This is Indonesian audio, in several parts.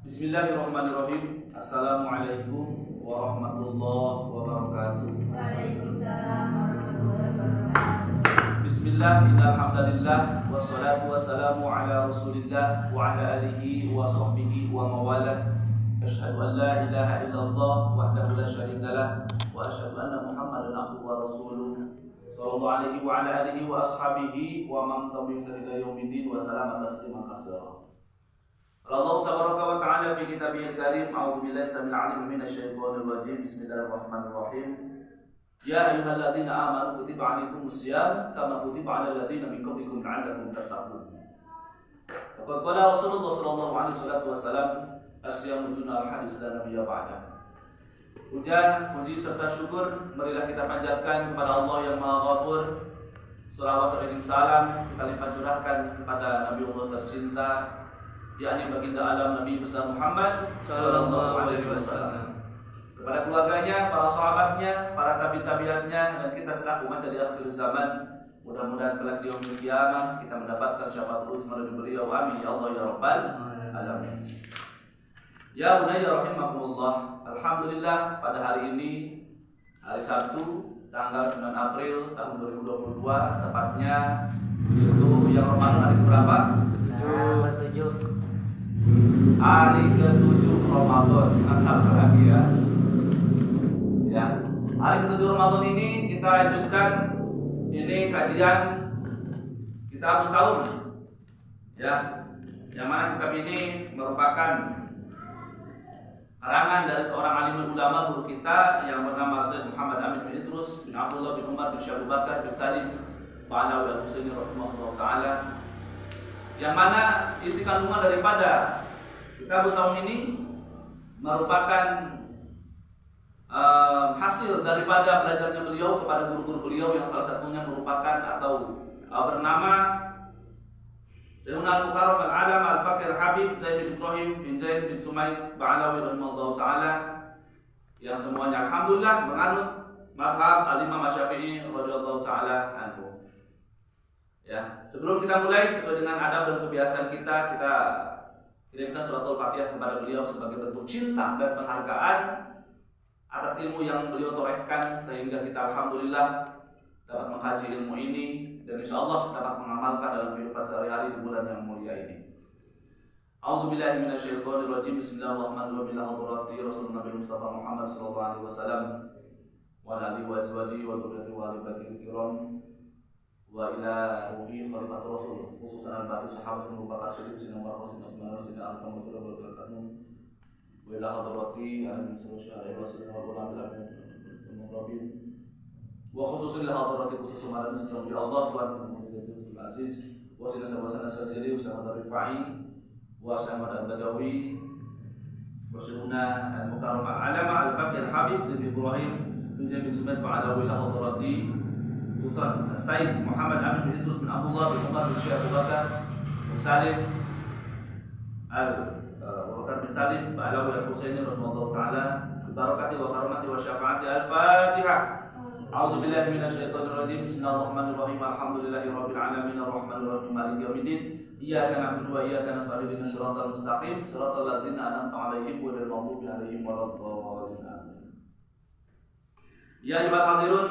Bismillahirrahmanirrahim. Assalamualaikum warahmatullahi wabarakatuh. Waalaikumsalam warahmatullahi wabarakatuh. Bismillah, innalhamdalillah, wassalatu wassalamu ala rasulillah wa ala alihi wa sahbihi wa mawalah. Asyhadu an la ilaha illallah wahdahu la syarikalah wa asyhadu anna Muhammadan abduhu wa rasuluh sallallahu alaihi wa ala alihi wa ashabihi wa man tabi'ahum ila yaumiddin wa salama tasliman katsira. Allah tabaraka wa ta'ala fi kitabihil karim. A'udzu billahi samil 'alim minasy syaithanir rajim. Bismillahirrahmanirrahim. Ya ayyuhalladzina amanu kutiba 'alaikumus syiyam kama kutiba 'alal ladzina min qablikum la'allakum tattaqun. Faqad qala Rasulullah sallallahu alaihi wasallam, as-syamu junnah hadis la nabiyya ba'da. Puji serta syukur marilah kita panjatkan kepada Allah yang Maha Ghafur. Shalawat dan salam kita limpah curahkan kepada Nabi Allah tercinta, yakni baginda alam Nabi besar Muhammad sallallahu alaihi wasallam, kepada keluarganya, para sahabatnya, para tabi'atnya, dan kita selaku umat di akhir zaman. Mudah-mudahan kelak di yaumil qiyamah kita mendapatkan syafaatul uzma dari beliau. Amin ya Allah ya rabbal alamin. Ya bunayya rahimakumullah. Alhamdulillah, pada hari ini hari Sabtu tanggal 9 April tahun 2022 tepatnya, itu yang Ramadan hari berapa? Hari ke-7 Ramadan. Asal lagi ya. Hari ke-7 Ramadan ini kita lanjutkan ini kajian kitab Saum. Yang mana kitab ini merupakan karangan dari seorang alim ulama guru kita yang bernama Syekh Muhammad Amin bin Idrus bin Abdullah bin Umar bin Syekh Abu Bakar bin Salim Ba'alawi al-Husaini rahimahullah ta'ala, yang mana isi kandungan daripada kitab Saum ini merupakan hasil daripada belajarnya beliau kepada guru-guru beliau, yang salah satunya merupakan atau bernama Sayyidina Al-Mukarram Al-Alam Al-Faqih Al-Habib Zaid bin Ibrahim bin Zaid bin Sumaid Ba'alawi rahimahullah ta'ala, yang semuanya alhamdulillah menganut madhab Al-Imam Asy-Syafi'i radhiyallahu ta'ala anhu. Sebelum kita mulai, sesuai dengan adab dan kebiasaan kita kirimkan surat Al-Fatihah kepada beliau sebagai bentuk cinta dan penghargaan atas ilmu yang beliau torehkan, sehingga kita alhamdulillah dapat mengkaji ilmu ini dan insyaallah dapat mengamalkan dalam kehidupan sehari-hari di bulan yang mulia ini. A'udzu billahi minasyaitonir rajim. Bismillahirrahmanirrahim. Hadrati Rasulullah Nabi Mustafa Muhammad sallallahu alaihi wasallam wa alihi wa azwajihi wa dzurriyyatihi wa alihi kiram wa ila ruhi khalifatu Rasul, khususan al-baqi sahabat merupakan syekh Sina Umar Rasul Usman Rasul al-Kamil al-Kanun wa ila hadrati al-Musyahir Rasul wa ulama al-Muqarrabin wa khususan hadrati khusus Umar Rasul Allah wa Aziz wa Sina Sabasana Sajili wa Sahaba Rifai wa Sahaba al-Badawi wa Syuna al-Mukarram al-Alama al-Faqih al-Habib Zaid bin Ibrahim bin Zaid bin Sumaid Ba'alawi ila hadrati Ustaz Sayyid Muhammad Amin bin Idrus bin Abdullah bin Umar bin Syekh Abu Bakar bin Salim Al-Bakar bin Salim Ba'alawi al-Husaini radhiyallahu ta'ala bi barakati wa karamati wa syafaati. Al-Fatihah. A'udzu billahi minasyaitonir rajim. Bismillahirrahmanirrahim. Alhamdulillahirabbil alamin arrahmanir rahim maliki yaumiddin. Iyyaka na'budu wa iyyaka nasta'in ihdinas siratal mustaqim siratal ladzina an'amta 'alaihim ghairil maghdubi 'alaihim waladdallin. Ya ayyuhal hadirun,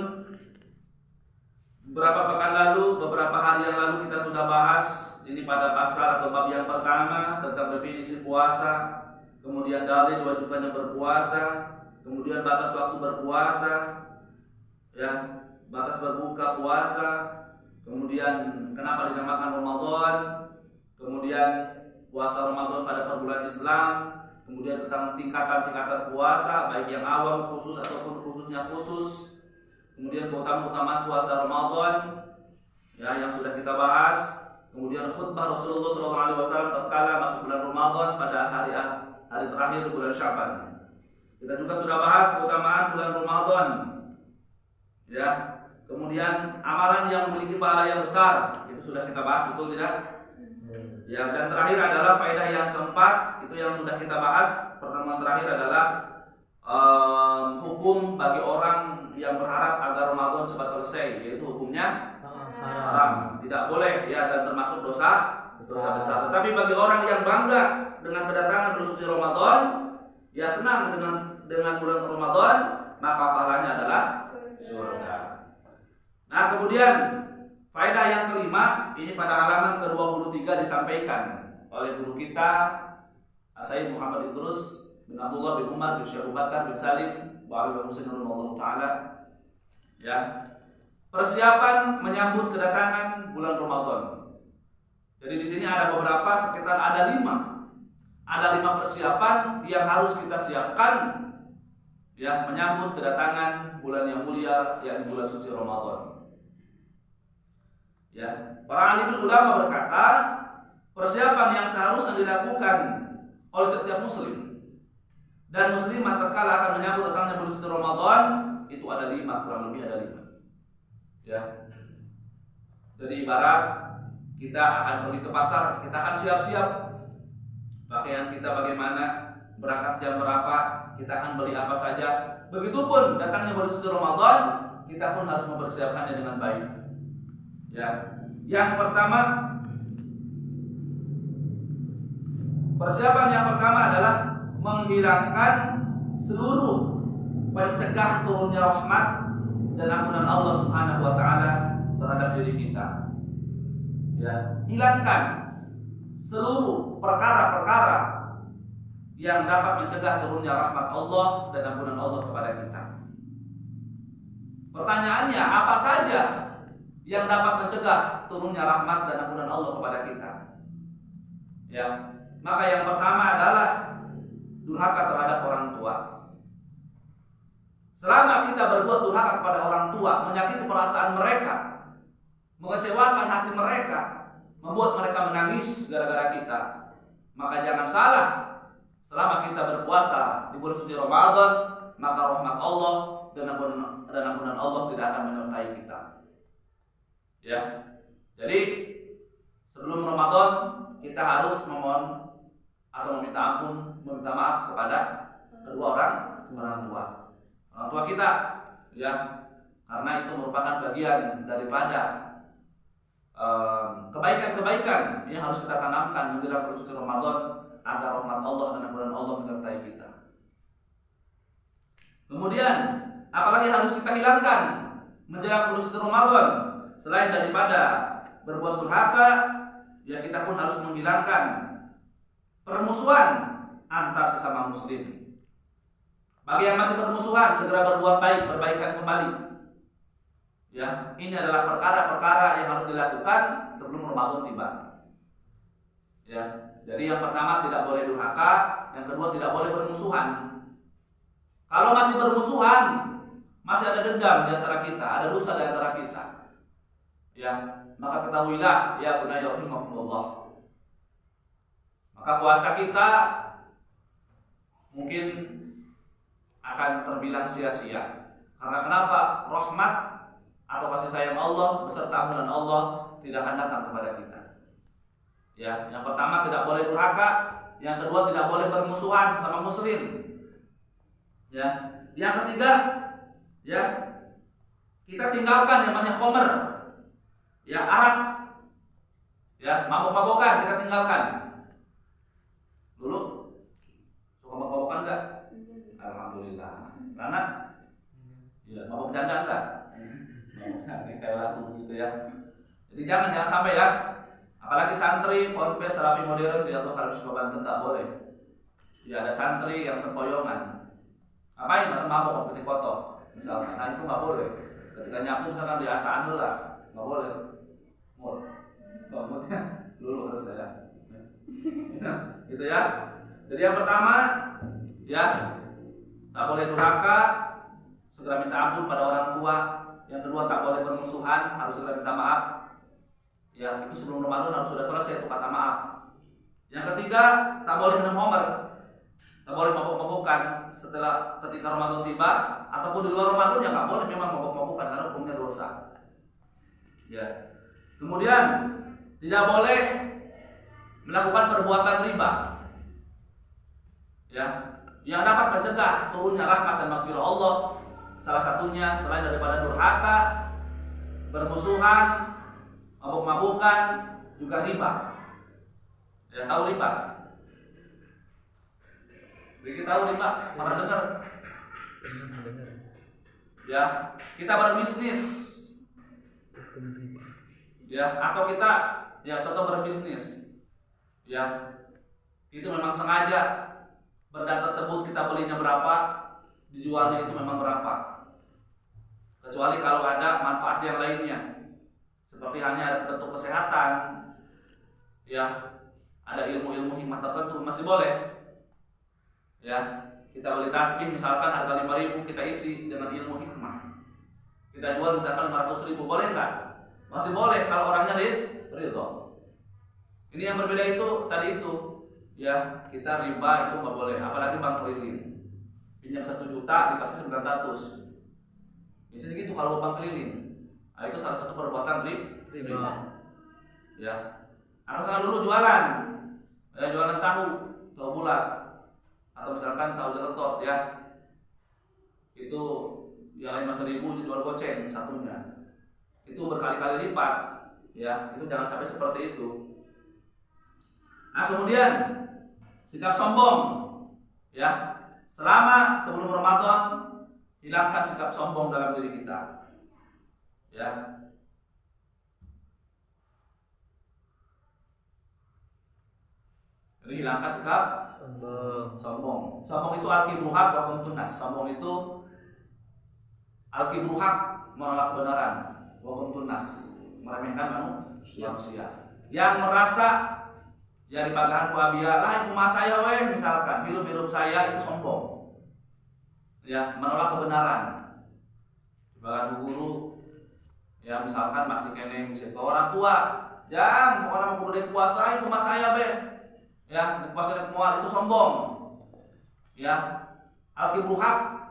beberapa hari yang lalu kita sudah bahas ini pada pasal atau bab yang pertama tentang definisi puasa, kemudian dalil diwajibkannya berpuasa, kemudian batas waktu berpuasa, batas berbuka puasa, kemudian kenapa dinamakan Ramadan, kemudian puasa Ramadan pada perbulan Islam, kemudian tentang tingkatan-tingkatan puasa baik yang awam, khusus ataupun khususnya khusus. Kemudian keutamaan puasa Ramadan yang sudah kita bahas. Kemudian khutbah Rasulullah SAW tatkala masuk bulan Ramadan pada hari terakhir bulan Syaban. Kita juga sudah bahas keutamaan bulan Ramadan. Kemudian amalan yang memiliki pahala yang besar itu sudah kita bahas, betul tidak? Dan terakhir adalah faedah yang keempat, itu yang sudah kita bahas. Pertemuan terakhir adalah hukum bagi orang yang berharap agar Ramadan cepat selesai, yaitu hukumnya haram, tidak boleh dan termasuk dosa dosa besar. Tetapi bagi orang yang bangga dengan kedatangan bulan suci Ramadan, ya senang dengan bulan Ramadan, maka pahalanya adalah surga. Nah, kemudian faedah yang kelima, ini pada halaman ke-23 disampaikan oleh guru kita Sayyid Muhammad Idrus bin Abdullah bin Umar bin Syekh Abu Bakar bin Salim wa Ali Husain radhiyallahu taala. Ya. Persiapan menyambut kedatangan bulan Ramadan. Jadi di sini ada beberapa, sekitar ada 5. Ada 5 persiapan yang harus kita siapkan ya menyambut kedatangan bulan yang mulia, yakni bulan suci Ramadan. Ya, para alim ulama berkata, persiapan yang seharusnya dilakukan oleh setiap muslim dan muslimah tatkala akan menyambut datangnya bulan suci Ramadan itu ada 5, kurang lebih ada 5. Ya. Jadi ibarat kita akan pergi ke pasar, kita akan siap-siap pakaian kita bagaimana, berangkat jam berapa, kita akan beli apa saja. Begitupun datangnya bulan suci Ramadan, kita pun harus mempersiapkannya dengan baik. Ya. Yang pertama, persiapan yang pertama adalah menghilangkan seluruh pencegah turunnya rahmat dan ampunan Allah Subhanahu wa taala terhadap diri kita. Ya, hilangkan seluruh perkara-perkara yang dapat mencegah turunnya rahmat Allah dan ampunan Allah kepada kita. Pertanyaannya, apa saja yang dapat mencegah turunnya rahmat dan ampunan Allah kepada kita? Ya, maka yang pertama adalah durhaka terhadap orang tua. Selama kita berbuat durhaka kepada orang tua, menyakiti perasaan mereka, mengecewakan hati mereka, membuat mereka menangis gara-gara kita, maka jangan salah, selama kita berpuasa di bulan suci Ramadan, maka rahmat Allah dan ampunan Allah tidak akan menyertai kita. Ya, jadi sebelum Ramadan kita harus memohon atau meminta ampun, meminta maaf kepada kedua orang tua kita, ya, karena itu merupakan bagian daripada kebaikan-kebaikan yang harus kita tanamkan menjelang bulan suci Ramadan agar rahmat Allah dan ampunan Allah menyertai kita. Kemudian, apalagi harus kita hilangkan menjelang bulan suci Ramadan selain daripada berbuat durhaka, ya kita pun harus menghilangkan permusuhan antar sesama muslim. Bagi yang masih bermusuhan, segera berbuat baik, perbaikan kembali. Ya, ini adalah perkara-perkara yang harus dilakukan sebelum Ramadan tiba. Ya, jadi yang pertama tidak boleh durhaka, yang kedua tidak boleh bermusuhan. Kalau masih bermusuhan, masih ada dendam di antara kita, ada dosa di antara kita. Ya, maka ketahuilah ya bunayya rahimakumullah. Maka puasa kita mungkin akan terbilang sia-sia. Karena kenapa? Rahmat atau kasih sayang Allah beserta ampunan Allah tidak akan datang kepada kita. Ya, yang pertama tidak boleh durhaka, yang kedua tidak boleh bermusuhan sama muslim. Ya, yang ketiga, ya, kita tinggalkan yang namanya khomer. Ya, arak. Ya, mabok-mabokan kita tinggalkan. Dulu suka mabok-mabokan enggak? Alhamdulillah. Karena ya, mabok janda enggak? Kayak lagu gitu ya. Jadi jangan sampai ya. Apalagi santri ponpes salafi modern di atau kalau suka Banten tak boleh. Ya ada santri yang sempoyongan. Ngapain? Atau mabok waktu kotor. Misalnya, nah itu nggak boleh. Ketika nyapu misalkan di asaan lah, nggak boleh. Mutnya dulu harus saya. Gitu ya. Jadi yang pertama, ya tak boleh durhaka, segera minta ampun pada orang tua. Yang kedua tak boleh bermusuhan, harus segera minta maaf. Ya, itu sebelum Ramadan harus sudah selesai itu kata maaf. Yang ketiga, tak boleh minum homer. Tak boleh mabuk-mabukan setelah ketika Ramadan tiba ataupun di luar Ramadan ya nggak boleh memang mabuk-mabukan karena hukumnya dosa. Ya. Kemudian tidak boleh melakukan perbuatan riba. Ya, yang dapat mencegah turunnya rahmat dan maghfirah Allah. Salah satunya selain daripada durhaka, bermusuhan, mabuk-mabukan, juga riba. Ya, tahu riba? Jadi tahu riba? Pernah dengar? Ya, kita berbisnis. Ya, atau kita ya contoh berbisnis. Ya. Itu memang sengaja benda tersebut kita belinya berapa, dijualnya itu memang berapa. Kecuali kalau ada manfaat yang lainnya. Seperti hanya ada bentuk kesehatan. Ya, ada ilmu-ilmu hikmah tertentu masih boleh. Ya, kita beli tasbih misalkan harga 5.000 kita isi dengan ilmu hikmah. Kita jual misalkan 500.000, boleh nggak? Masih boleh kalau orangnya ridho. Ini yang berbeda itu tadi itu, ya kita riba itu nggak boleh, apalagi bank keliling. Pinjam 1 juta dikasih 900. Biasanya gitu kalau bank keliling. Nah, itu salah satu perbuatan riba. Ya, atau dulu jualan, ya, jualan tahu bulat, atau misalkan tahu jeletot ya, itu yang 5.000 dijual goceng satunya. Itu berkali-kali lipat, ya, itu jangan sampai seperti itu. Nah, kemudian sikap sombong, ya, selama sebelum Ramadan hilangkan sikap sombong dalam diri kita, ya. Jadi hilangkan sikap sombong. Sombong itu al-kibruhak wa kuntunas. Sombong itu al-kibruhak, menolak kebenaran, wa kuntunas, meremehkan manusia. Yang merasa ya di pagahan kuabia lah itu mas saya weh, misalkan hidup saya itu sombong. Ya, menolak kebenaran. Di pagahan guru ya misalkan masih kene bisa ke orang tua, jangan orang mau kudu puasa itu mas saya weh. Ya, puasa mual itu sombong. Ya, al-kibruhak,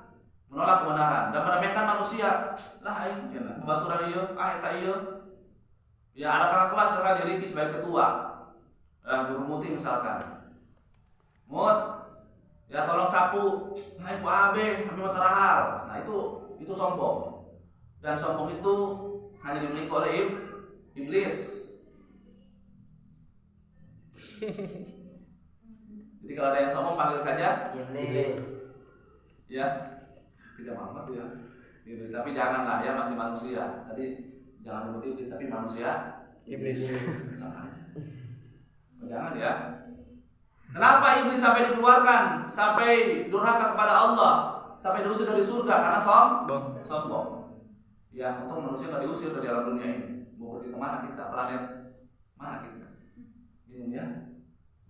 menolak kebenaran dan meremehkan manusia. Lah aing cenah babaturan ieu, eta ieu. Ya, ada kakak kelas sekarang diri sebagai ketua. Guru muti misalkan. Mut, ya tolong sapu. Nah, ibu abe, kami mau terahal. Nah, itu sombong. Dan sombong itu hanya dimiliki oleh iblis. Jadi kalau ada yang sombong panggil saja Iblis. ya, tidak Muhammad ya. Gitu. Tapi janganlah ya, masih manusia. Tadi jangan disebut iblis tapi manusia Iblis. Jangan ya. Kenapa iblis sampai dikeluarkan, sampai durhaka kepada Allah, sampai diusir dari surga? Karena sombong. Ya, untuk manusia nggak diusir dari alam dunia ini. Mau pergi kemana kita? Planet mana kita? Ini ya.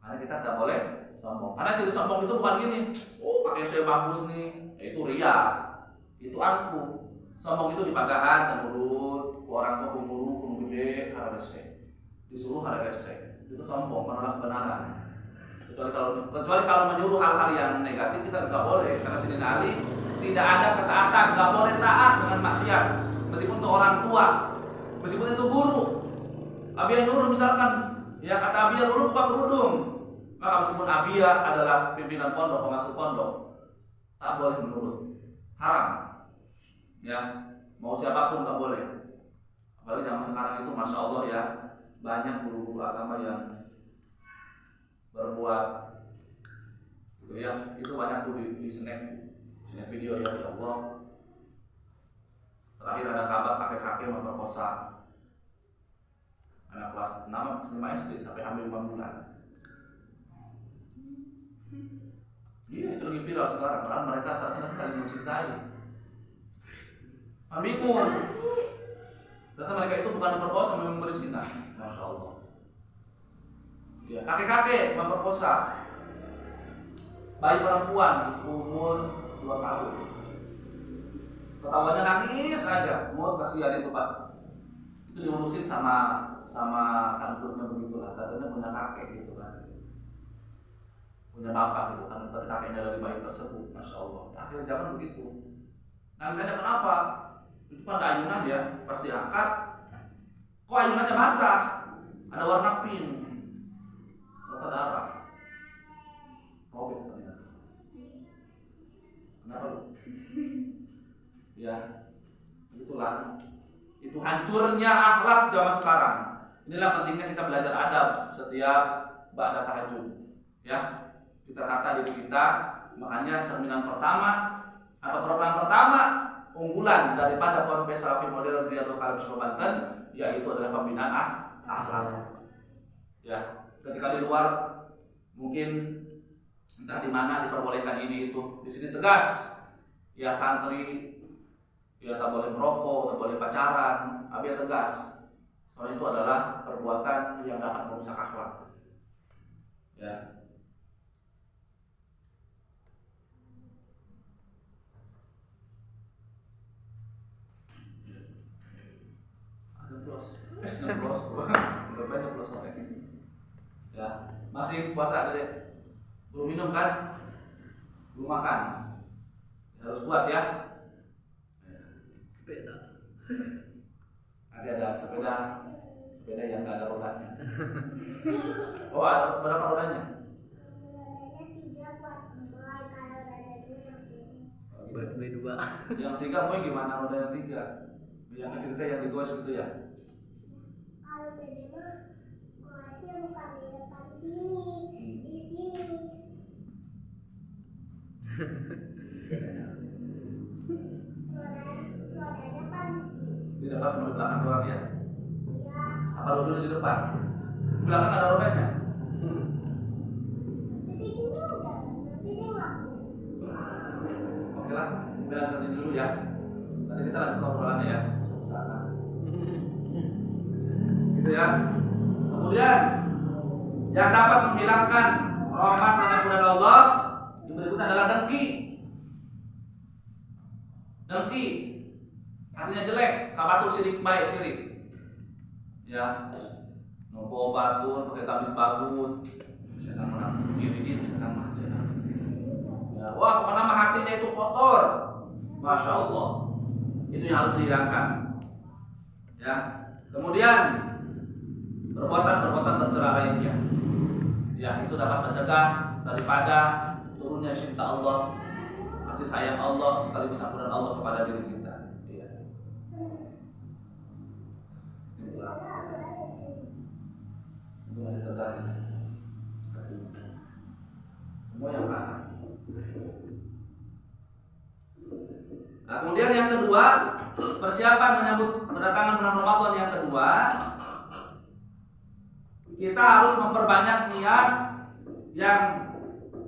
Karena kita tak boleh sombong. Karena ciri sombong itu bukan gini, oh pakai saya bagus nih, itu ria, itu aku. Sombong itu dipagahan, menurut orang tua kumuru gede, haragase, disuruh haragase, itu sombong, menolak kebenaran. Kecuali kalau menyuruh hal-hal yang negatif kita nggak boleh. Karena Sayyidina Ali tidak ada ketaatan, nggak boleh taat dengan maksiat, meskipun itu orang tua, meskipun itu guru. Abi yang nyuruh misalkan, ya kata Abi dulu buka kerudung. Maka meskipun Abia adalah pimpinan pondok, pengasuh pondok, tak boleh menurut, haram. Ya, mau siapapun tak boleh. Apalagi zaman sekarang itu, masya Allah ya, banyak guru-guru agama yang berbuat, gitu ya. Itu banyak tuh di snap video ya Allah. Terakhir ada kabar kakek-kakek memperkosa anak kelas 6 SD sampai hamil 5 bulan. Iya, itu lagi viral sekarang. Karena mereka ternyata saling mencintai. Bingung. Ternyata mereka itu bukan memperkosa, memang bercinta. Masya Allah. Ya, kakek-kakek memperkosa bayi perempuan umur 2 tahun. Ketawanya nangis aja. Mau kasihan itu pas itu diurusin sama kantornya begitulah. Katanya punya kakek gitu kan. Punya bapak gitu kan, kakeknya dari bayi tersebut, masya Allah. Akhir zaman begitu. Nah, misalnya kenapa? Itu kan ada ayunan ya, pas diangkat, kok ayunannya basah? Ada warna pink, atau darah, robek ternyata. Kenapa lu? Ya, itulah. Itu hancurnya akhlak zaman sekarang. Inilah pentingnya kita belajar adab setiap ba'da tahajud. Ya, kita tata diri kita. Makanya cerminan pertama atau program pertama unggulan daripada Ponpes Salafi Modern Riyadhul Karim Solo Banten yaitu adalah pembinaan akhlak. Ya, ketika di luar mungkin entah di mana diperbolehkan ini itu, di sini tegas. Ya santri, ya tak boleh merokok, tak boleh pacaran, tapi tegas. Soalnya itu adalah perbuatan yang dapat merusak akhlak. Ya. Ya, masih puasa Dek. Belum minum kan? Belum makan. Harus kuat ya. Sepeda. Ada sepeda yang nggak ada rodanya. Oh, ada berapa rodanya? Buat B2. Yang 3 mau gimana roda yang 3? Yang ketiga yang digos gitu ya? Kalau beda mah goasnya bukan di depan sini, di sini. Rodanya kan di Di depan sama di belakang doang ya? iya. Apa rodanya di depan? Di belakang ada rodanya? Jadi ini udah, tapi dia ngaku. Oke lah, bilang satu dulu ya. Nanti kita lanjut obrolannya ya. Suatu saat nanti. Gitu ya. Kemudian yang dapat menghilangkan rahmat dan ampunan Allah yang berikutnya adalah dengki. Dengki artinya jelek, kabatur sirik baik sirik. Ya, nopo batur pakai tamis bagus. Saya nama diri saya nama. Ya, wah kemana hatinya itu kotor, masya Allah. Itu yang harus dihilangkan. Ya, kemudian perbuatan tercela lainnya. Ya, itu dapat mencegah daripada turunnya cinta Allah, kasih sayang Allah, sekaligus ampunan Allah kepada diri kita. Ya. Itulah. Itu masih tertarik. Semua yang kanan. Nah, kemudian yang kedua, persiapan menyambut kedatangan bulan Ramadan yang kedua, kita harus memperbanyak niat yang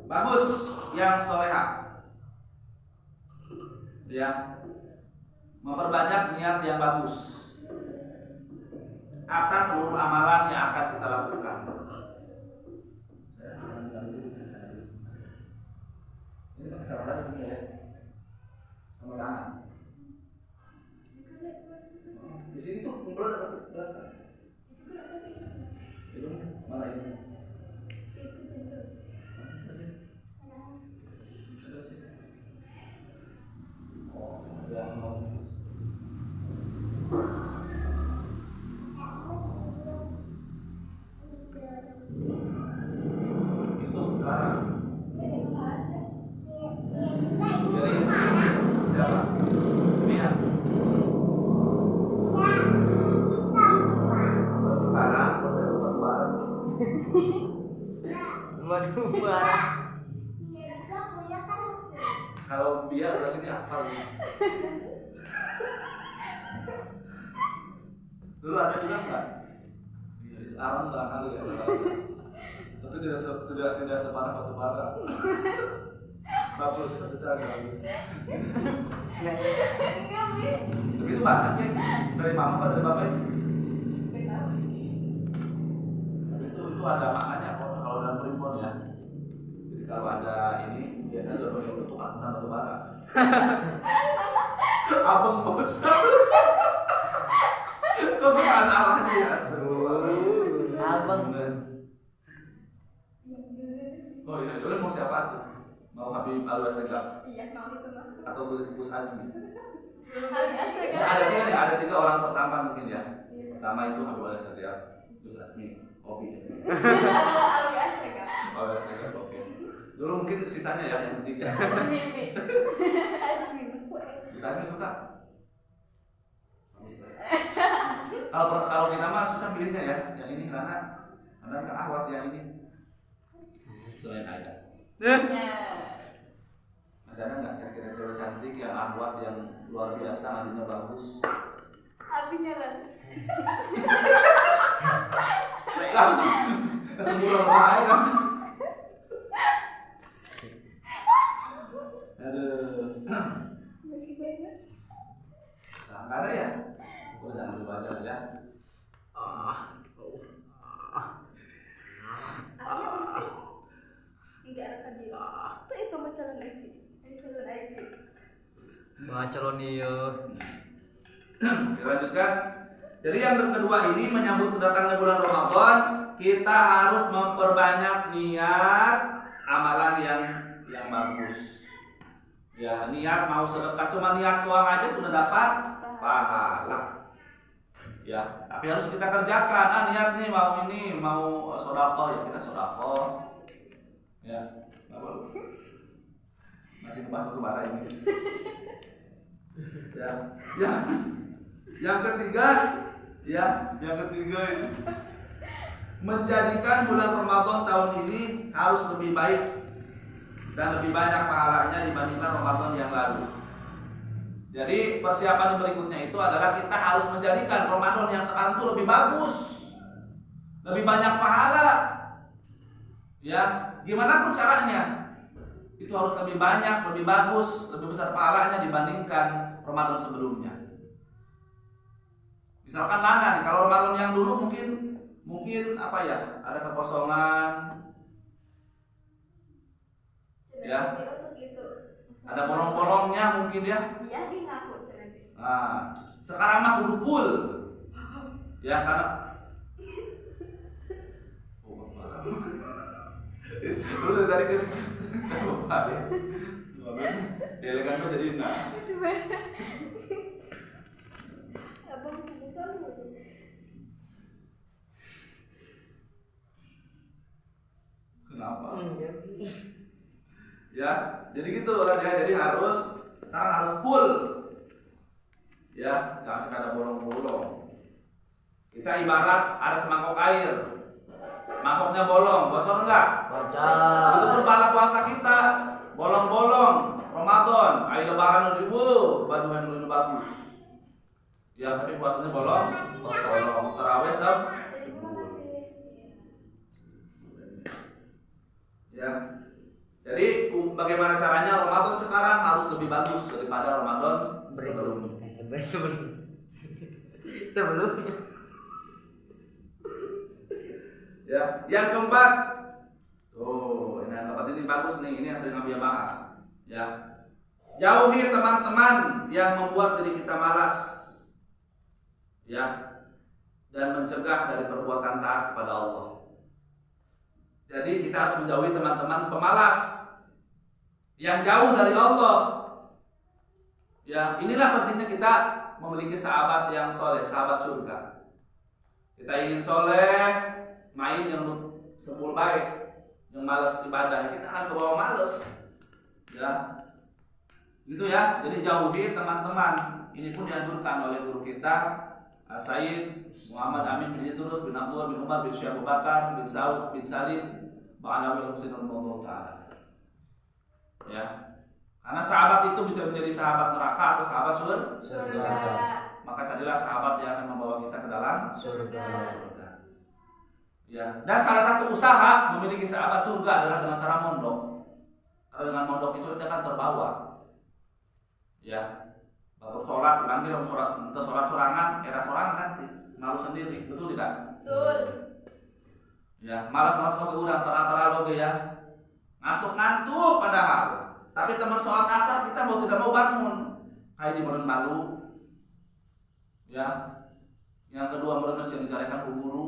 bagus, yang soleha. Ya, memperbanyak niat yang bagus atas seluruh amalan yang akan kita lakukan. Ini pakai sarung ini ya, sama tangan. Di sini tuh kumpulan ada berapa? Itu mana ini? Oh, yang mau. Itu sekarang. Siapa? Mia. Barang, buat barang. Waduh, marah. Kalau biar udah sini aspal. Dulu ada juga enggak? Aram barangkali ya. Tapi tidak separah batu bara. Bagus, bercanda. Tapi itu banyak ya dari mama atau dari bapak? Tapi itu ada maknanya kok kalau dalam primbon ya. Jadi kalau ada ini biasanya jodoh itu tukang batu bara. Abang bos. Kok pesan arahnya ya? Abang. Oh iya, dulu mau siapa tuh? Mau Habib Al-Wasegab? Iya, mau itu mah. Atau Gus Azmi? Habib Ya, ada 3 orang tertampan mungkin ya. Pertama itu Habib Al-Wasegab, Gus Azmi, Obi. Al-Wasegab, oke. Dulu mungkin sisanya ya yang ketiga. Gus Azmi suka? Kalau kita mah susah pilihnya ya. Yang ini karena kan ahwat yang ini. selain Aida. Ya. Masih ada nggak kira-kira cewek cantik yang ahwat yang luar biasa nantinya bagus? Abinya lah. Langsung kesembuhan bahaya kan? Aduh. Nah, nggak ada ya? Oh, jangan lupa aja ya. Enggak ada tadi. Itu mah calon Ivy. Calon Ivy. Calon iya. Kita lanjutkan. Jadi yang kedua ini menyambut kedatangan bulan Ramadan, kita harus memperbanyak niat amalan yang bagus. Ya, niat mau sedekah cuma niat doang aja sudah dapat pahala. Ya, tapi harus kita kerjakan. Niat nih mau sedekah ya kita sedekah. Ya, nggak perlu. Masih ngebahas batu bara ini. Ya. Yang ketiga itu menjadikan bulan Ramadan tahun ini harus lebih baik dan lebih banyak pahalanya dibandingkan Ramadan yang lalu. Jadi persiapan berikutnya itu adalah kita harus menjadikan Ramadan yang sekarang itu lebih bagus, lebih banyak pahala. Ya, gimana pun caranya, itu harus lebih banyak, lebih bagus, lebih besar pahalanya dibandingkan Ramadan sebelumnya. Misalkan lana nih, kalau Ramadan yang dulu mungkin apa ya, ada kekosongan, ya, ada bolong-bolongnya mungkin ya. Iya, dia ngaku cerita. Nah, sekarang mah kudu full, ya karena dulu tadi ke bapak ya, delegan tuh jadi nah. Abang bukan. Kenapa? Ya, jadi gitu kan ya. Jadi sekarang harus full. Ya, jangan sekadar bolong-bolong. Kita ibarat ada semangkok air. Mangkoknya bolong, bocor enggak? Bocor. Betul pahala puasa kita. Bolong-bolong, Ramadan, air lebaran ribu, baju yang lebih bagus. Ya, tapi puasanya bolong. Tarawih ya. Jadi bagaimana caranya Ramadan sekarang harus lebih bagus daripada Ramadan sebelumnya. Sebelum. Ya, yang keempat. Tuh, yang keempat ini bagus nih, ini yang sering kami bahas. Ya. Jauhi teman-teman yang membuat diri kita malas. Ya. Dan mencegah dari perbuatan taat kepada Allah. Jadi kita harus menjauhi teman-teman pemalas yang jauh dari Allah. Ya, inilah pentingnya kita memiliki sahabat yang soleh, sahabat surga. Kita ingin soleh, main yang sepul baik, yang malas ibadah, kita akan kebawa malas. Ya, gitu ya. Jadi jauhi teman-teman. Ini pun dianjurkan oleh guru kita Sayyid Muhammad Amin bin Idrus bin Abdullah bin Umar bin Syekh Abu Bakar bin Saud bin Salim Ba'anawi Al-Husainul Mawdu Ta'ala. Ya, karena sahabat itu bisa menjadi sahabat neraka atau sahabat surga. Maka carilah sahabat yang akan membawa kita ke dalam surga. Ya, dan salah satu usaha memiliki sahabat surga adalah dengan cara mondok. Karena dengan mondok itu kita akan terbawa. Ya, waktu sholat nanti kalau sholat sorangan, era sorangan nanti malu sendiri, betul tidak? Betul. Ya, malas ke urang tara-tara loge ya. Ngantuk-ngantuk padahal. Tapi teman sholat asar kita mau tidak mau bangun. Kayak di meureun malu. Ya. Yang kedua meureun yang dicarikan ku guru.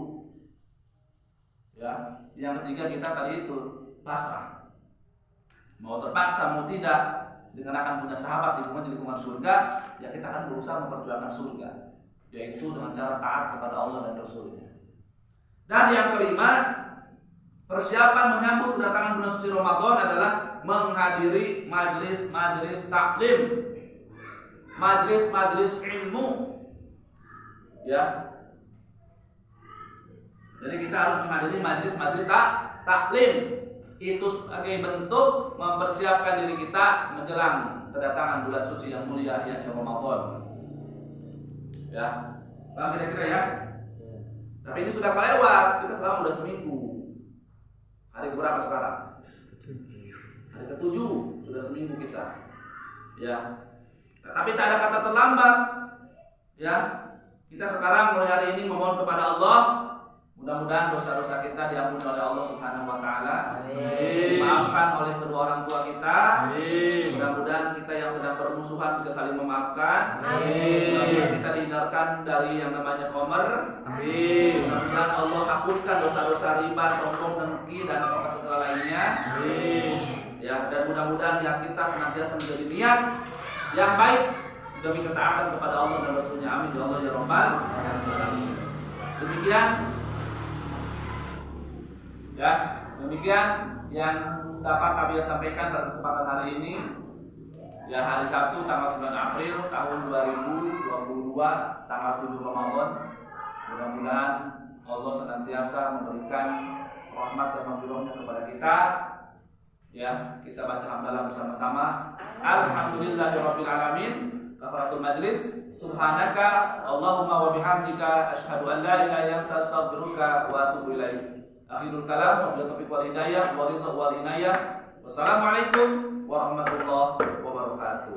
Ya. Yang ketiga kita tadi itu pasrah. Mau terpaksa mau tidak, dikarenakan punya sahabat di lingkungan surga, ya kita akan berusaha memperjuangkan surga, yaitu dengan cara taat kepada Allah dan Rasulnya. Dan yang kelima, persiapan menyambut kedatangan bulan suci Ramadan adalah menghadiri majelis taklim, majelis ilmu. Ya. Jadi kita harus menghadiri majelis taklim. itu sebagai bentuk mempersiapkan diri kita menjelang kedatangan bulan suci yang mulia yakni Ramadan. Ya, paham kira-kira ya? Tapi ini sudah kelewat, kita sekarang udah seminggu. Hari berapa sekarang? Hari ke-7, sudah seminggu kita. Ya. Tapi tak ada kata terlambat. Ya. Kita sekarang mulai hari ini memohon kepada Allah, mudah-mudahan dosa-dosa kita diampuni oleh Allah Subhanahu wa taala. Amin. Dimaafkan oleh kedua orang tua kita. Amin. Mudah-mudahan kita yang sedang bermusuhan bisa saling memaafkan. Amin. Mudah-mudahan kita dihindarkan dari yang namanya khamar. Amin. Mudah-mudahan Allah hapuskan dosa-dosa riba, sombong, dengki dan dosa-dosa lainnya. Amin. Ya, dan mudah-mudahan niat kita senantiasa menjadi niat yang baik demi ketaatan kepada Allah dan Rasulnya. Amin ya Allah ya Rabbal alamin. Demikian yang dapat kami sampaikan pada kesempatan hari ini. Ya, hari Sabtu tanggal 9 April tahun 2022, tanggal 7 Ramadan. Mudah-mudahan Allah senantiasa memberikan rahmat dan maghfirahnya kepada kita. Ya, kita baca hamdalah bersama-sama. Alhamdulillahirabbil alamin. Kafaratul majlis. Subhanaka Allahumma wa bihamdika asyhadu an la ilaha illa anta astaghfiruka wa atubu ilaik. Akhirul kalam, wabillahi taufiq wal hidayah, wa ridha wal inayah. Wassalamualaikum warahmatullahi wabarakatuh.